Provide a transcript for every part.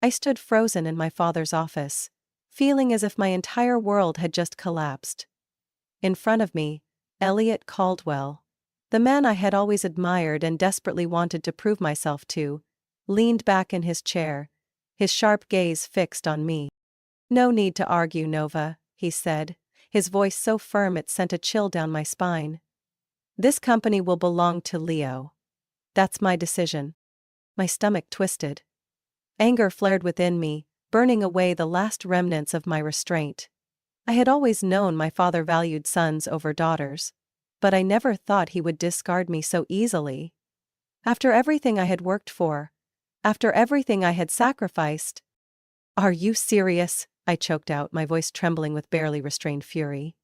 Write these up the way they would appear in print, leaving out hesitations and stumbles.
I stood frozen in my father's office, feeling as if my entire world had just collapsed. In front of me, Elliot Caldwell, the man I had always admired and desperately wanted to prove myself to, leaned back in his chair, his sharp gaze fixed on me. "No need to argue, Nova," he said, his voice so firm it sent a chill down my spine. "This company will belong to Leo. That's my decision." My stomach twisted. Anger flared within me, burning away the last remnants of my restraint. I had always known my father valued sons over daughters, but I never thought he would discard me so easily. After everything I had worked for, after everything I had sacrificed. "Are you serious?" I choked out, my voice trembling with barely restrained fury.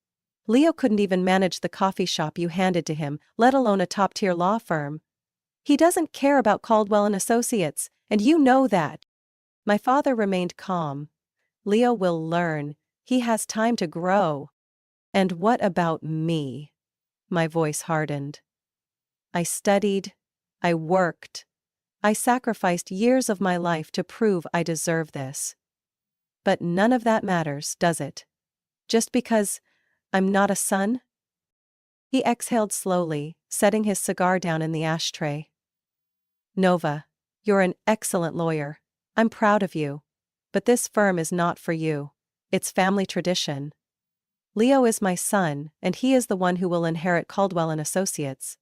"Leo couldn't even manage the coffee shop you handed to him, let alone a top-tier law firm. He doesn't care about Caldwell and Associates, and you know that." My father remained calm. "Leo will learn. He has time to grow." "And what about me?" My voice hardened. "I studied. I worked. I sacrificed years of my life to prove I deserve this. But none of that matters, does it? Just because I'm not a son?" He exhaled slowly, setting his cigar down in the ashtray. "Nova, you're an excellent lawyer. I'm proud of you. But this firm is not for you. It's family tradition. Leo is my son, and he is the one who will inherit Caldwell and Associates."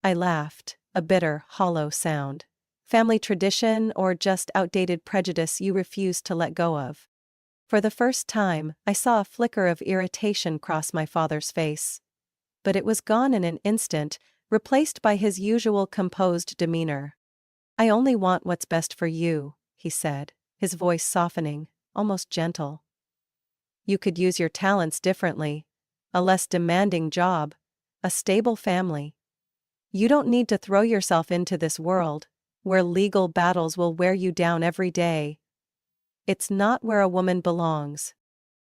I laughed, a bitter, hollow sound. "Family tradition or just outdated prejudice you refuse to let go of?" For the first time, I saw a flicker of irritation cross my father's face. But it was gone in an instant, replaced by his usual composed demeanor. "I only want what's best for you," he said, his voice softening, almost gentle. "You could use your talents differently. A less demanding job. A stable family. You don't need to throw yourself into this world, where legal battles will wear you down every day. It's not where a woman belongs."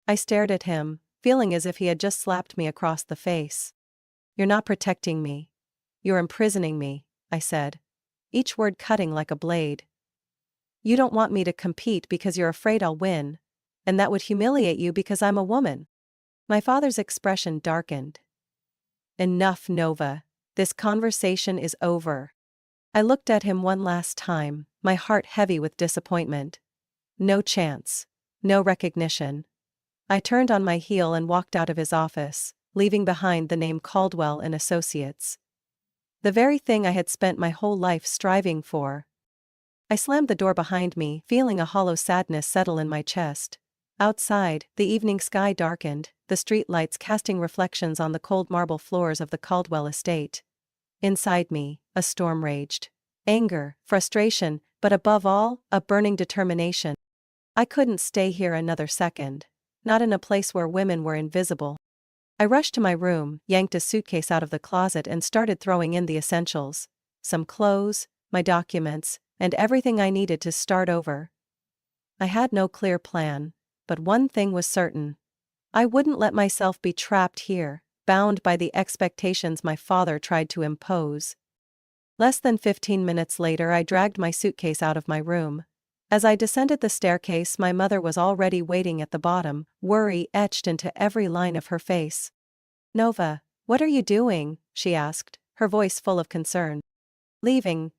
I stared at him, feeling as if he had just slapped me across the face. "You're not protecting me. You're imprisoning me," I said, each word cutting like a blade. "You don't want me to compete because you're afraid I'll win, and that would humiliate you because I'm a woman." My father's expression darkened. "Enough, Nova. This conversation is over." I looked at him one last time, my heart heavy with disappointment. No chance. No recognition. I turned on my heel and walked out of his office, leaving behind the name Caldwell and Associates. The very thing I had spent my whole life striving for. I slammed the door behind me, feeling a hollow sadness settle in my chest. Outside, the evening sky darkened, the street lights casting reflections on the cold marble floors of the Caldwell estate. Inside me, a storm raged. Anger, frustration, but above all, a burning determination. I couldn't stay here another second. Not in a place where women were invisible. I rushed to my room, yanked a suitcase out of the closet and started throwing in the essentials. Some clothes, my documents, and everything I needed to start over. I had no clear plan, but one thing was certain. I wouldn't let myself be trapped here, bound by the expectations my father tried to impose. Less than 15 minutes later, I dragged my suitcase out of my room. As I descended the staircase, my mother was already waiting at the bottom, worry etched into every line of her face. "Nova, what are you doing?" she asked, her voice full of concern. "Leaving."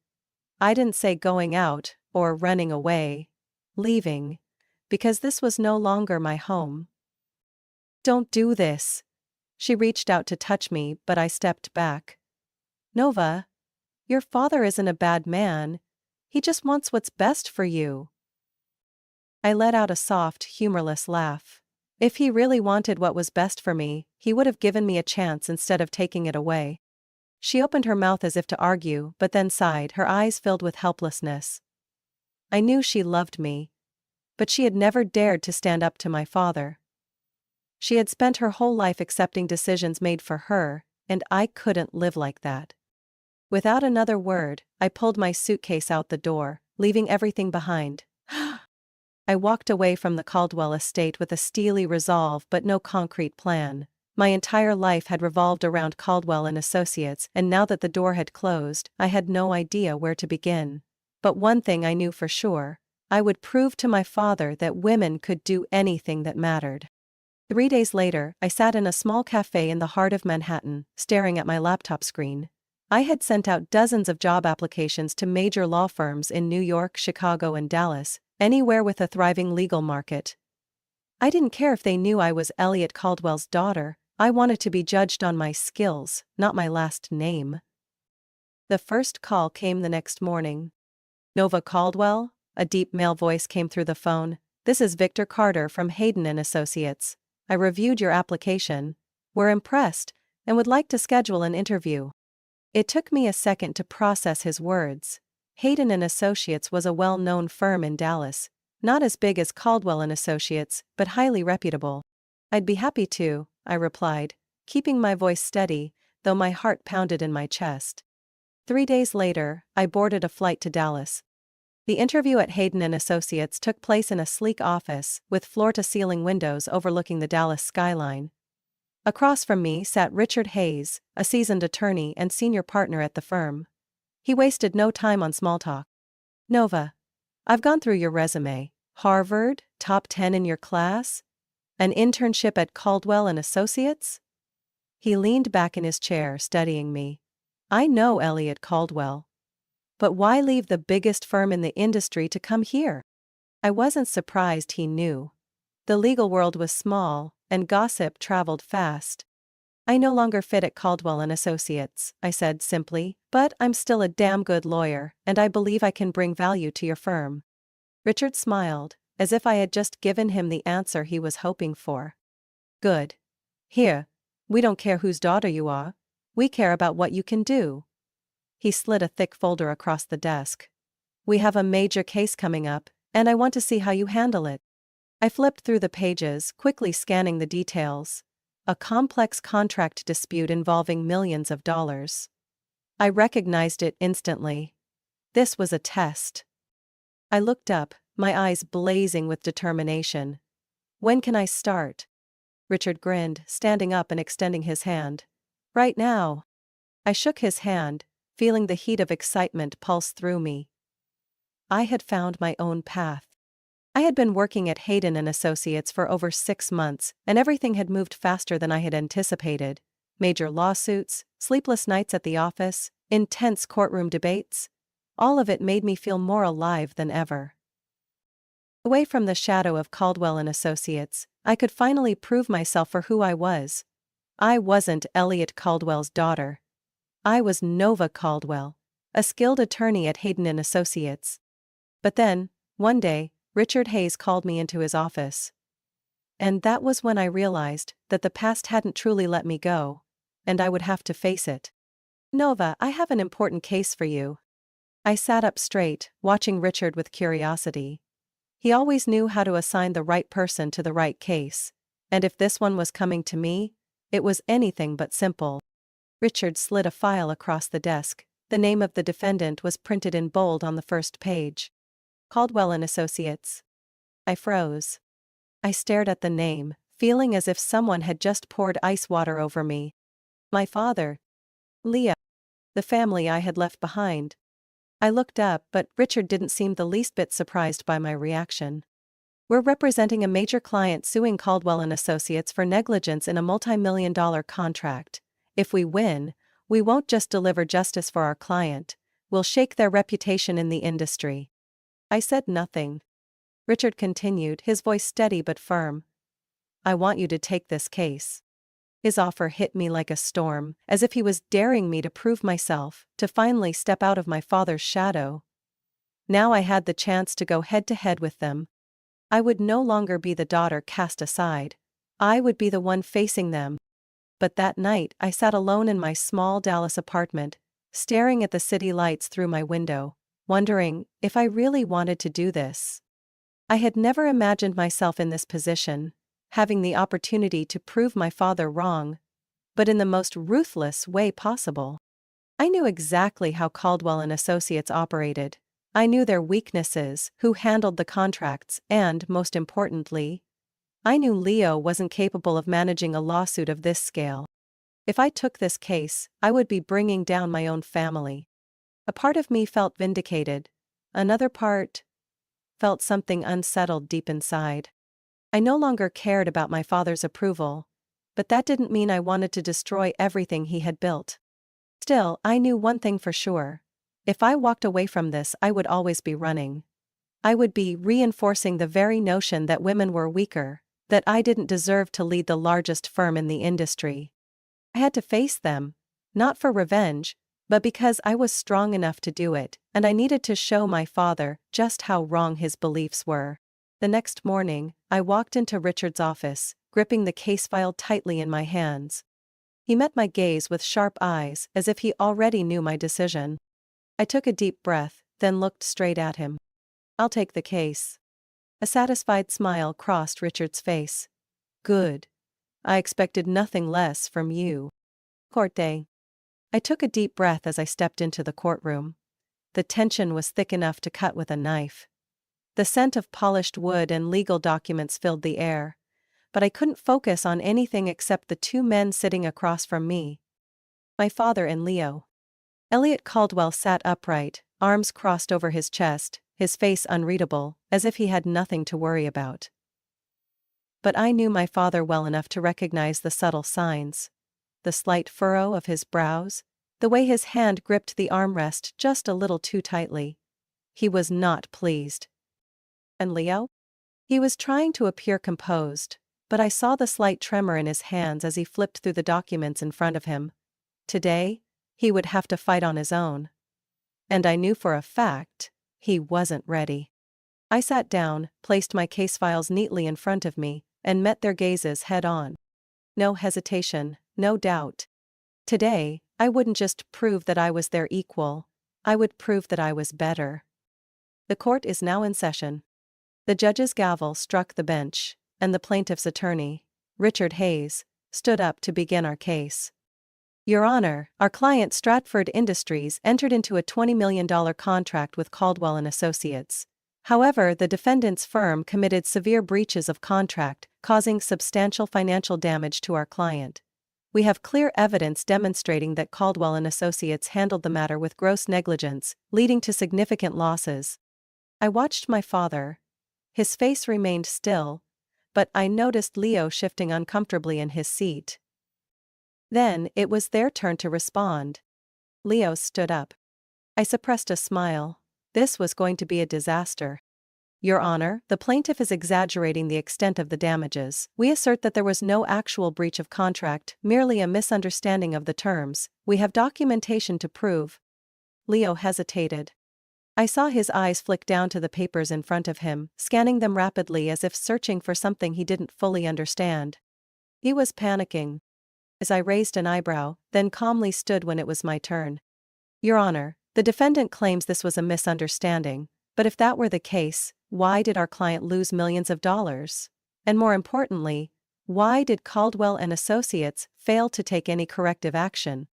I didn't say going out, or running away. Leaving. Because this was no longer my home. "Don't do this." She reached out to touch me, but I stepped back. "Nova, your father isn't a bad man. He just wants what's best for you." I let out a soft, humorless laugh. If he really wanted what was best for me, he would have given me a chance instead of taking it away. She opened her mouth as if to argue, but then sighed, her eyes filled with helplessness. I knew she loved me. But she had never dared to stand up to my father. She had spent her whole life accepting decisions made for her, and I couldn't live like that. Without another word, I pulled my suitcase out the door, leaving everything behind. I walked away from the Caldwell estate with a steely resolve but no concrete plan. My entire life had revolved around Caldwell and Associates, and now that the door had closed, I had no idea where to begin. But one thing I knew for sure. I would prove to my father that women could do anything that mattered. 3 days later, I sat in a small cafe in the heart of Manhattan, staring at my laptop screen. I had sent out dozens of job applications to major law firms in New York, Chicago, and Dallas, anywhere with a thriving legal market. I didn't care if they knew I was Elliot Caldwell's daughter. I wanted to be judged on my skills, not my last name. The first call came the next morning. Nova Caldwell? A deep male voice came through the phone. This is Victor Carter from Hayden & Associates. I reviewed your application. We're impressed and would like to schedule an interview. It took me a second to process his words. Hayden & Associates was a well-known firm in Dallas, not as big as Caldwell & Associates, but highly reputable. I'd be happy to, I replied, keeping my voice steady, though my heart pounded in my chest. 3 days later, I boarded a flight to Dallas. The interview at Hayden & Associates took place in a sleek office, with floor-to-ceiling windows overlooking the Dallas skyline. Across from me sat Richard Hayes, a seasoned attorney and senior partner at the firm. He wasted no time on small talk. Nova, I've gone through your resume. Harvard, top 10 in your class? An internship at Caldwell & Associates? He leaned back in his chair, studying me. I know Elliot Caldwell. But why leave the biggest firm in the industry to come here? I wasn't surprised he knew. The legal world was small, and gossip traveled fast. I no longer fit at Caldwell & Associates, I said simply, but I'm still a damn good lawyer, and I believe I can bring value to your firm. Richard smiled, as if I had just given him the answer he was hoping for. Good. Here, we don't care whose daughter you are. We care about what you can do. He slid a thick folder across the desk. We have a major case coming up, and I want to see how you handle it. I flipped through the pages, quickly scanning the details. A complex contract dispute involving millions of dollars. I recognized it instantly. This was a test. I looked up, my eyes blazing with determination. When can I start? Richard grinned, standing up and extending his hand. Right now. I shook his hand, feeling the heat of excitement pulse through me. I had found my own path. I had been working at Hayden & Associates for over 6 months, and everything had moved faster than I had anticipated. Major lawsuits, sleepless nights at the office, intense courtroom debates. All of it made me feel more alive than ever. Away from the shadow of Caldwell & Associates, I could finally prove myself for who I was. I wasn't Elliot Caldwell's daughter. I was Nova Caldwell, a skilled attorney at Hayden & Associates. But then, one day, Richard Hayes called me into his office. And that was when I realized that the past hadn't truly let me go, and I would have to face it. Nova, I have an important case for you. I sat up straight, watching Richard with curiosity. He always knew how to assign the right person to the right case, and if this one was coming to me, it was anything but simple. Richard slid a file across the desk. The name of the defendant was printed in bold on the first page. Caldwell & Associates. I froze. I stared at the name, feeling as if someone had just poured ice water over me. My father. Leah. The family I had left behind. I looked up, but Richard didn't seem the least bit surprised by my reaction. We're representing a major client suing Caldwell & Associates for negligence in a multi-million-dollar contract. If we win, we won't just deliver justice for our client, we'll shake their reputation in the industry. I said nothing. Richard continued, his voice steady but firm. I want you to take this case. His offer hit me like a storm, as if he was daring me to prove myself, to finally step out of my father's shadow. Now I had the chance to go head-to-head with them. I would no longer be the daughter cast aside. I would be the one facing them. But that night I sat alone in my small Dallas apartment, staring at the city lights through my window, wondering if I really wanted to do this. I had never imagined myself in this position, having the opportunity to prove my father wrong, but in the most ruthless way possible. I knew exactly how Caldwell & Associates operated. I knew their weaknesses, who handled the contracts, and, most importantly, I knew Leo wasn't capable of managing a lawsuit of this scale. If I took this case, I would be bringing down my own family. A part of me felt vindicated. Another part felt something unsettled deep inside. I no longer cared about my father's approval, but that didn't mean I wanted to destroy everything he had built. Still, I knew one thing for sure. If I walked away from this, I would always be running. I would be reinforcing the very notion that women were weaker, that I didn't deserve to lead the largest firm in the industry. I had to face them, not for revenge, but because I was strong enough to do it, and I needed to show my father just how wrong his beliefs were. The next morning, I walked into Richard's office, gripping the case file tightly in my hands. He met my gaze with sharp eyes, as if he already knew my decision. I took a deep breath, then looked straight at him. "I'll take the case." A satisfied smile crossed Richard's face. "Good. I expected nothing less from you." Court day. I took a deep breath as I stepped into the courtroom. The tension was thick enough to cut with a knife. The scent of polished wood and legal documents filled the air, but I couldn't focus on anything except the two men sitting across from me. My father and Leo. Elliot Caldwell sat upright, arms crossed over his chest, his face unreadable, as if he had nothing to worry about. But I knew my father well enough to recognize the subtle signs. The slight furrow of his brows, the way his hand gripped the armrest just a little too tightly. He was not pleased. And Leo? He was trying to appear composed, but I saw the slight tremor in his hands as he flipped through the documents in front of him. Today, he would have to fight on his own. And I knew for a fact, he wasn't ready. I sat down, placed my case files neatly in front of me, and met their gazes head on. No hesitation, no doubt. Today, I wouldn't just prove that I was their equal, I would prove that I was better. The court is now in session. The judge's gavel struck the bench, and the plaintiff's attorney, Richard Hayes, stood up to begin our case. Your Honor, our client Stratford Industries entered into a $20 million contract with Caldwell & Associates. However, the defendant's firm committed severe breaches of contract, causing substantial financial damage to our client. We have clear evidence demonstrating that Caldwell & Associates handled the matter with gross negligence, leading to significant losses. I watched my father. His face remained still, but I noticed Leo shifting uncomfortably in his seat. Then, it was their turn to respond. Leo stood up. I suppressed a smile. This was going to be a disaster. Your Honor, the plaintiff is exaggerating the extent of the damages. We assert that there was no actual breach of contract, merely a misunderstanding of the terms. We have documentation to prove. Leo hesitated. I saw his eyes flick down to the papers in front of him, scanning them rapidly as if searching for something he didn't fully understand. He was panicking. As I raised an eyebrow, then calmly stood when it was my turn. Your Honor, the defendant claims this was a misunderstanding, but if that were the case, why did our client lose millions of dollars? And more importantly, why did Caldwell & Associates fail to take any corrective action?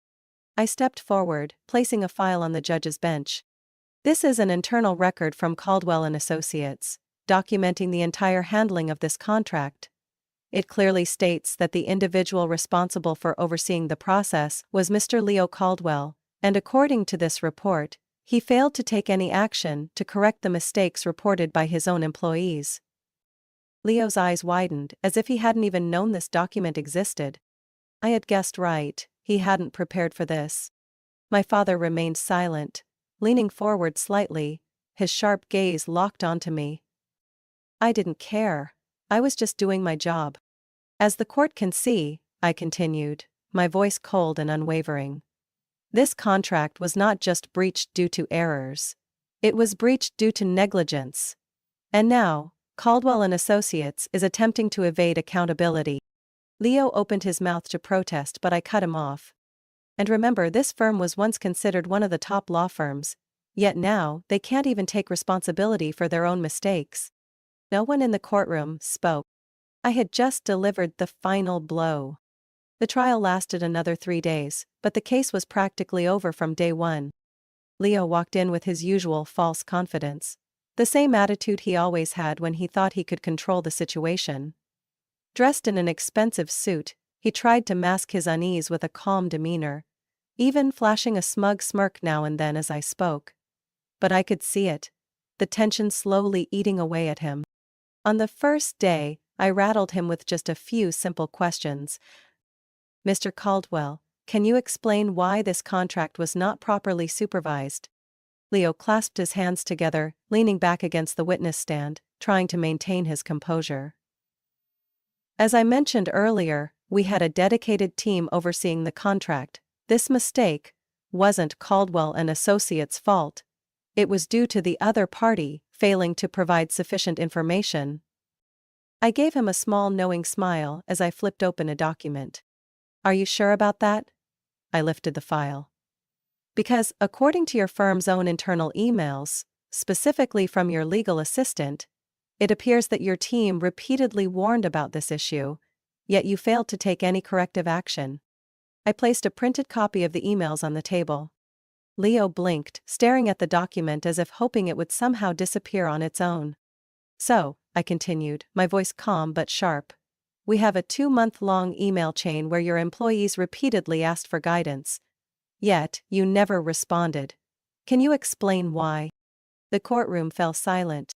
I stepped forward, placing a file on the judge's bench. This is an internal record from Caldwell & Associates, documenting the entire handling of this contract. It clearly states that the individual responsible for overseeing the process was Mr. Leo Caldwell, and according to this report, he failed to take any action to correct the mistakes reported by his own employees. Leo's eyes widened, as if he hadn't even known this document existed. I had guessed right, he hadn't prepared for this. My father remained silent, leaning forward slightly, his sharp gaze locked onto me. I didn't care. I was just doing my job. As the court can see, I continued, my voice cold and unwavering. This contract was not just breached due to errors. It was breached due to negligence. And now, Caldwell & Associates is attempting to evade accountability. Leo opened his mouth to protest, but I cut him off. And remember, this firm was once considered one of the top law firms, yet now they can't even take responsibility for their own mistakes. No one in the courtroom spoke. I had just delivered the final blow. The trial lasted another 3 days, but the case was practically over from day one. Leo walked in with his usual false confidence. The same attitude he always had when he thought he could control the situation. Dressed in an expensive suit, he tried to mask his unease with a calm demeanor, even flashing a smug smirk now and then as I spoke. But I could see it. the tension slowly eating away at him. On the first day, I rattled him with just a few simple questions. "Mr. Caldwell, can you explain why this contract was not properly supervised?" Leo clasped his hands together, leaning back against the witness stand, trying to maintain his composure. "As I mentioned earlier, we had a dedicated team overseeing the contract. This mistake wasn't Caldwell and Associates' fault. It was due to the other party failing to provide sufficient information." I gave him a small knowing smile as I flipped open a document. "Are you sure about that?" I lifted the file. "Because, according to your firm's own internal emails, specifically from your legal assistant, it appears that your team repeatedly warned about this issue, yet you failed to take any corrective action." I placed a printed copy of the emails on the table. Leo blinked, staring at the document as if hoping it would somehow disappear on its own. "So," I continued, my voice calm but sharp, "we have a 2-month-long email chain where your employees repeatedly asked for guidance. Yet, you never responded. Can you explain why?" The courtroom fell silent.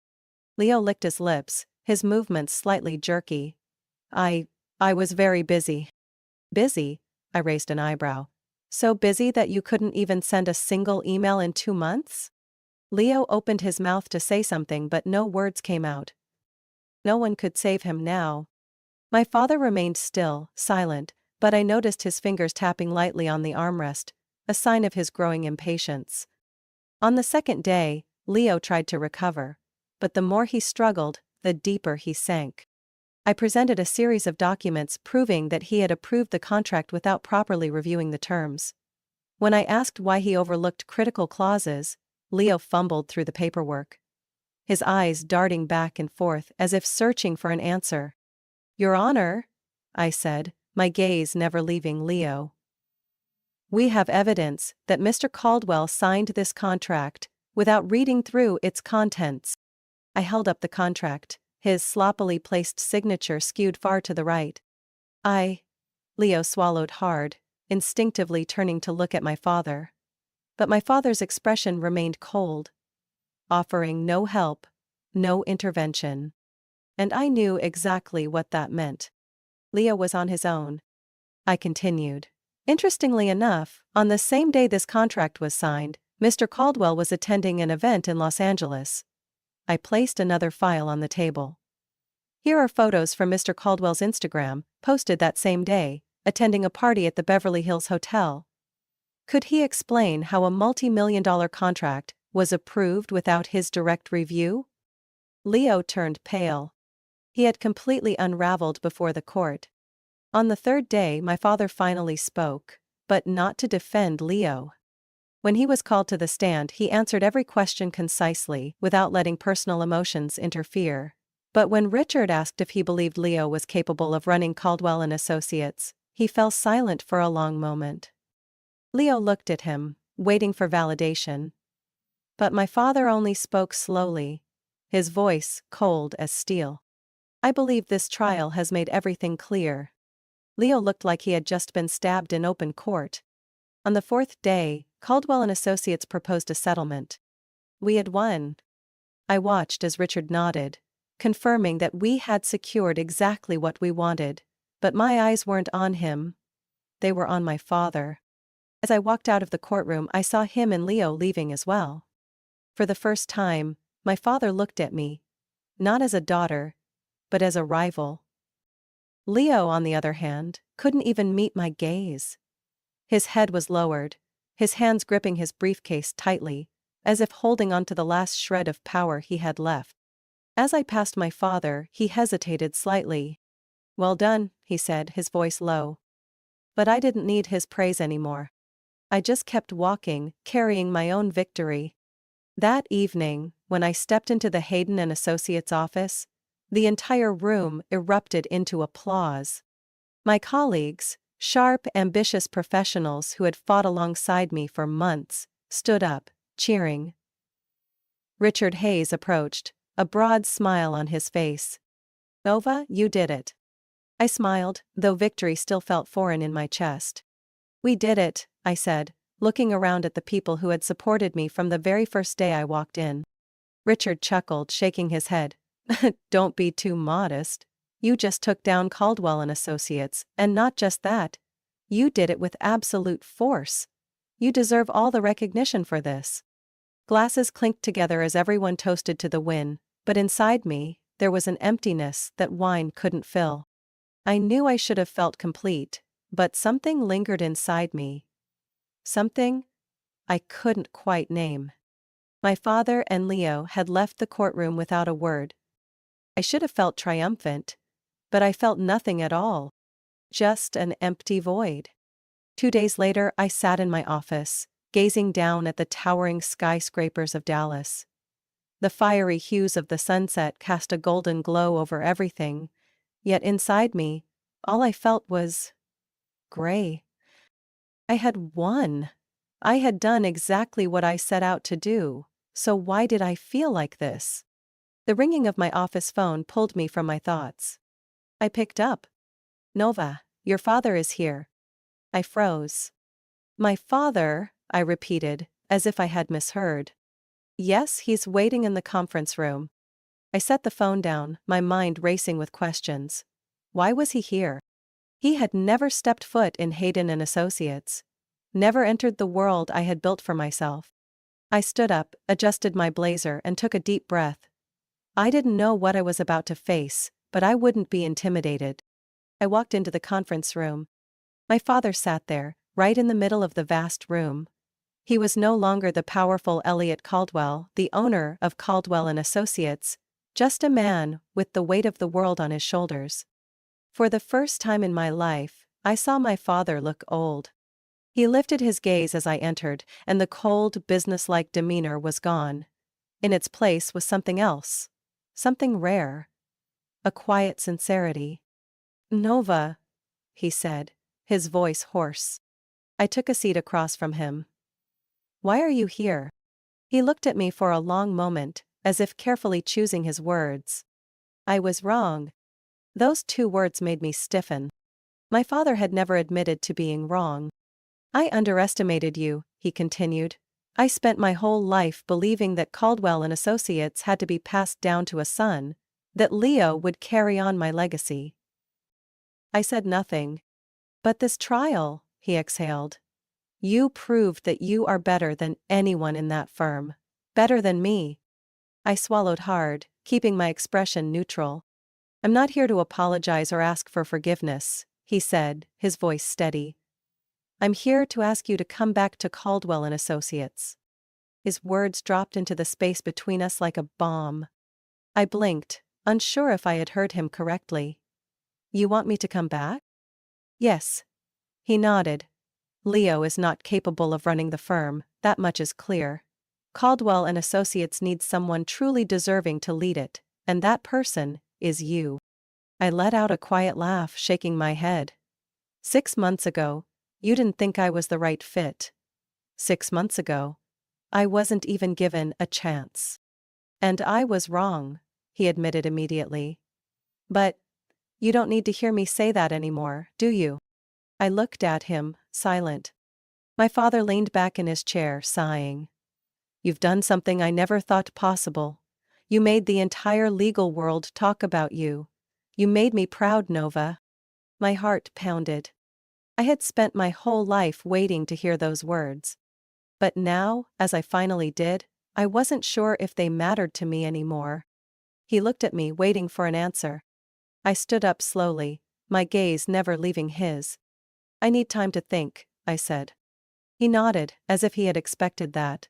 Leo licked his lips, his movements slightly jerky. I was very busy." "Busy?" I raised an eyebrow. "So busy that you couldn't even send a single email in 2 months?" Leo opened his mouth to say something but no words came out. No one could save him now. My father remained still, silent, but I noticed his fingers tapping lightly on the armrest, a sign of his growing impatience. On the second day, Leo tried to recover, but the more he struggled, the deeper he sank. I presented a series of documents proving that he had approved the contract without properly reviewing the terms. When I asked why he overlooked critical clauses, Leo fumbled through the paperwork, his eyes darting back and forth as if searching for an answer. "Your Honor," I said, my gaze never leaving Leo, "we have evidence that Mr. Caldwell signed this contract without reading through its contents." I held up the contract, his sloppily placed signature skewed far to the right. Leo swallowed hard, instinctively turning to look at my father. But my father's expression remained cold, offering no help, no intervention. And I knew exactly what that meant. Leo was on his own. I continued. "Interestingly enough, on the same day this contract was signed, Mr. Caldwell was attending an event in Los Angeles." I placed another file on the table. "Here are photos from Mr. Caldwell's Instagram, posted that same day, attending a party at the Beverly Hills Hotel." Could he explain how a multi-million-dollar contract was approved without his direct review? Leo turned pale. He had completely unraveled before the court. On the third day, my father finally spoke, but not to defend Leo. When he was called to the stand, he answered every question concisely, without letting personal emotions interfere. But when Richard asked if he believed Leo was capable of running Caldwell and Associates, he fell silent for a long moment. Leo looked at him, waiting for validation. But my father only spoke slowly, his voice cold as steel. "I believe this trial has made everything clear." Leo looked like he had just been stabbed in open court. On the fourth day, Caldwell and Associates proposed a settlement. We had won. I watched as Richard nodded, confirming that we had secured exactly what we wanted, but my eyes weren't on him. They were on my father. As I walked out of the courtroom, I saw him and Leo leaving as well. For the first time, my father looked at me, not as a daughter, but as a rival. Leo, on the other hand, couldn't even meet my gaze. His head was lowered, his hands gripping his briefcase tightly, as if holding on to the last shred of power he had left. As I passed my father, he hesitated slightly. "Well done," he said, his voice low. But I didn't need his praise anymore. I just kept walking, carrying my own victory. That evening, when I stepped into the Hayden and Associates office, the entire room erupted into applause. My colleagues, sharp, ambitious professionals who had fought alongside me for months, stood up, cheering. Richard Hayes approached, a broad smile on his face. "Nova, you did it." I smiled, though victory still felt foreign in my chest. "We did it," I said, looking around at the people who had supported me from the very first day I walked in. Richard chuckled, shaking his head. Don't be too modest. You just took down Caldwell and Associates, and not just that. You did it with absolute force. You deserve all the recognition for this. Glasses clinked together as everyone toasted to the win, but inside me, there was an emptiness that wine couldn't fill. I knew I should have felt complete, but something lingered inside me. Something I couldn't quite name. My father and Leo had left the courtroom without a word. I should have felt triumphant, but I felt nothing at all. Just an empty void. 2 days later, I sat in my office, gazing down at the towering skyscrapers of Dallas. The fiery hues of the sunset cast a golden glow over everything, yet inside me, all I felt was gray. I had won. I had done exactly what I set out to do, so why did I feel like this? The ringing of my office phone pulled me from my thoughts. I picked up. Nova, your father is here. I froze. My father, I repeated, as if I had misheard. Yes, he's waiting in the conference room. I set the phone down, my mind racing with questions. Why was he here? He had never stepped foot in Hayden and Associates. Never entered the world I had built for myself. I stood up, adjusted my blazer, and took a deep breath. I didn't know what I was about to face, but I wouldn't be intimidated. I walked into the conference room. My father sat there, right in the middle of the vast room. He was no longer the powerful Elliot Caldwell, the owner of Caldwell and Associates, just a man with the weight of the world on his shoulders. For the first time in my life, I saw my father look old. He lifted his gaze as I entered, and the cold, businesslike demeanor was gone. In its place was something else. Something rare. A quiet sincerity. Nova, he said, his voice hoarse. I took a seat across from him. Why are you here? He looked at me for a long moment, as if carefully choosing his words. I was wrong. Those 2 words made me stiffen. My father had never admitted to being wrong. I underestimated you, he continued. I spent my whole life believing that Caldwell and Associates had to be passed down to a son, that Leo would carry on my legacy. I said nothing. But this trial, he exhaled. You proved that you are better than anyone in that firm. Better than me. I swallowed hard, keeping my expression neutral. I'm not here to apologize or ask for forgiveness, he said, his voice steady. I'm here to ask you to come back to Caldwell and Associates. His words dropped into the space between us like a bomb. I blinked, unsure if I had heard him correctly. You want me to come back? Yes. He nodded. Leo is not capable of running the firm, that much is clear. Caldwell and Associates need someone truly deserving to lead it, and that person is you. I let out a quiet laugh, shaking my head. 6 months ago, you didn't think I was the right fit. 6 months ago, I wasn't even given a chance. And I was wrong, he admitted immediately. But you don't need to hear me say that anymore, do you? I looked at him, silent. My father leaned back in his chair, sighing. You've done something I never thought possible. You made the entire legal world talk about you. You made me proud, Nova. My heart pounded. I had spent my whole life waiting to hear those words. But now, as I finally did, I wasn't sure if they mattered to me anymore. He looked at me, waiting for an answer. I stood up slowly, my gaze never leaving his. I need time to think, I said. He nodded, as if he had expected that.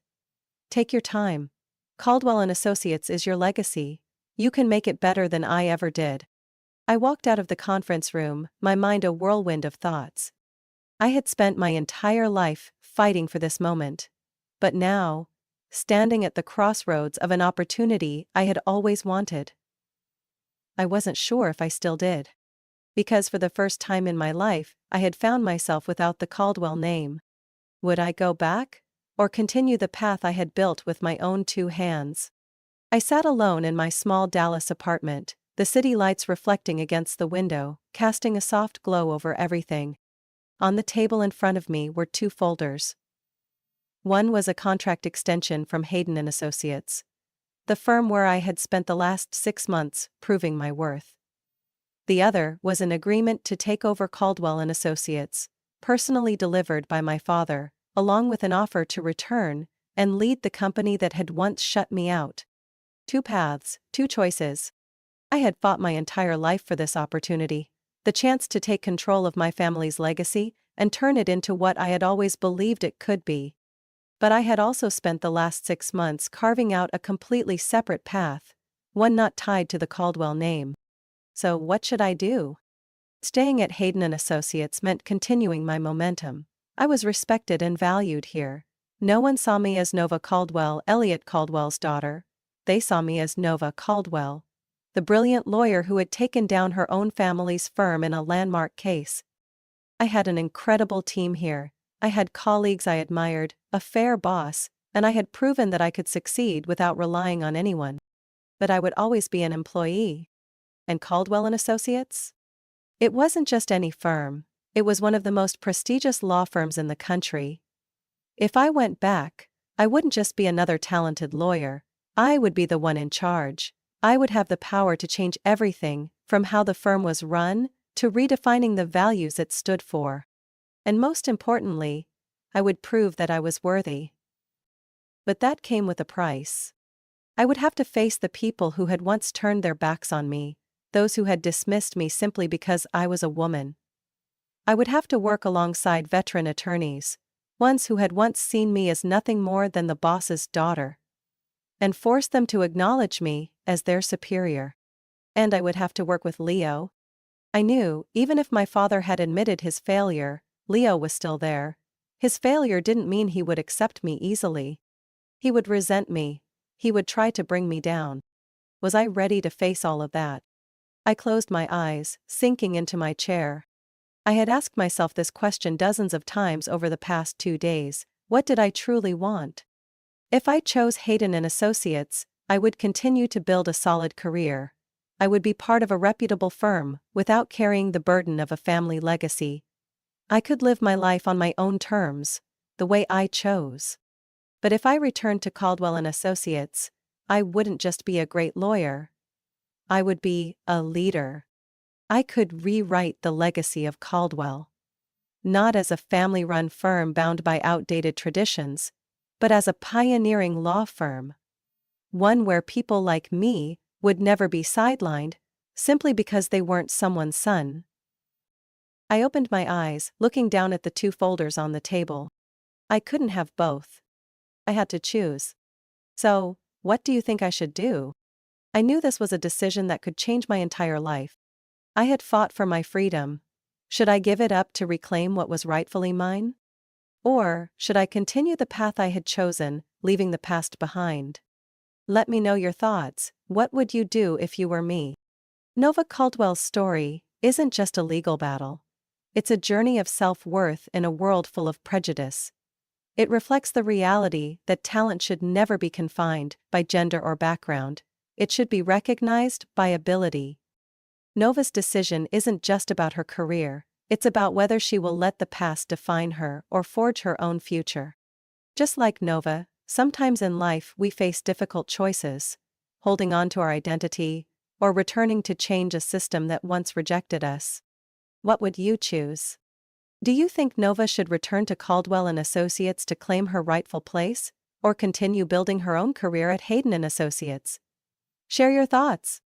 Take your time. Caldwell and Associates is your legacy. You can make it better than I ever did. I walked out of the conference room, my mind a whirlwind of thoughts. I had spent my entire life fighting for this moment. But now, standing at the crossroads of an opportunity I had always wanted. I wasn't sure if I still did. Because for the first time in my life, I had found myself without the Caldwell name. Would I go back? Or continue the path I had built with my own 2 hands? I sat alone in my small Dallas apartment, the city lights reflecting against the window, casting a soft glow over everything. On the table in front of me were 2 folders. One was a contract extension from Hayden and Associates. the firm where I had spent the last 6 months proving my worth. The other was an agreement to take over Caldwell and Associates, personally delivered by my father, along with an offer to return and lead the company that had once shut me out. 2 paths, 2 choices. I had fought my entire life for this opportunity, the chance to take control of my family's legacy and turn it into what I had always believed it could be. But I had also spent the last 6 months carving out a completely separate path, one not tied to the Caldwell name. So what should I do? Staying at Hayden and Associates meant continuing my momentum. I was respected and valued here. No one saw me as Nova Caldwell, Elliot Caldwell's daughter. They saw me as Nova Caldwell, the brilliant lawyer who had taken down her own family's firm in a landmark case. I had an incredible team here. I had colleagues I admired, a fair boss, and I had proven that I could succeed without relying on anyone. But I would always be an employee. And Caldwell and Associates? It wasn't just any firm, it was one of the most prestigious law firms in the country. If I went back, I wouldn't just be another talented lawyer, I would be the one in charge. I would have the power to change everything, from how the firm was run, to redefining the values it stood for. And most importantly, I would prove that I was worthy. But that came with a price. I would have to face the people who had once turned their backs on me, those who had dismissed me simply because I was a woman. I would have to work alongside veteran attorneys, ones who had once seen me as nothing more than the boss's daughter, and force them to acknowledge me as their superior. And I would have to work with Leo. I knew, even if my father had admitted his failure, Leo was still there. His failure didn't mean he would accept me easily. He would resent me. He would try to bring me down. Was I ready to face all of that? I closed my eyes, sinking into my chair. I had asked myself this question dozens of times over the past 2 days. What did I truly want? If I chose Hayden and Associates, I would continue to build a solid career. I would be part of a reputable firm, without carrying the burden of a family legacy. I could live my life on my own terms, the way I chose. But if I returned to Caldwell and Associates, I wouldn't just be a great lawyer. I would be a leader. I could rewrite the legacy of Caldwell. Not as a family-run firm bound by outdated traditions, but as a pioneering law firm. One where people like me would never be sidelined, simply because they weren't someone's son. I opened my eyes, looking down at the 2 folders on the table. I couldn't have both. I had to choose. So, what do you think I should do? I knew this was a decision that could change my entire life. I had fought for my freedom. Should I give it up to reclaim what was rightfully mine? Or should I continue the path I had chosen, leaving the past behind? Let me know your thoughts. What would you do if you were me? Nova Caldwell's story isn't just a legal battle. It's a journey of self-worth in a world full of prejudice. It reflects the reality that talent should never be confined by gender or background. It should be recognized by ability. Nova's decision isn't just about her career, it's about whether she will let the past define her or forge her own future. Just like Nova, sometimes in life we face difficult choices, holding on to our identity, or returning to change a system that once rejected us. What would you choose? Do you think Nova should return to Caldwell and Associates to claim her rightful place, or continue building her own career at Hayden and Associates? Share your thoughts.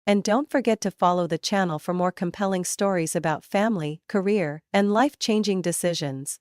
And don't forget to follow the channel for more compelling stories about family, career, and life-changing decisions.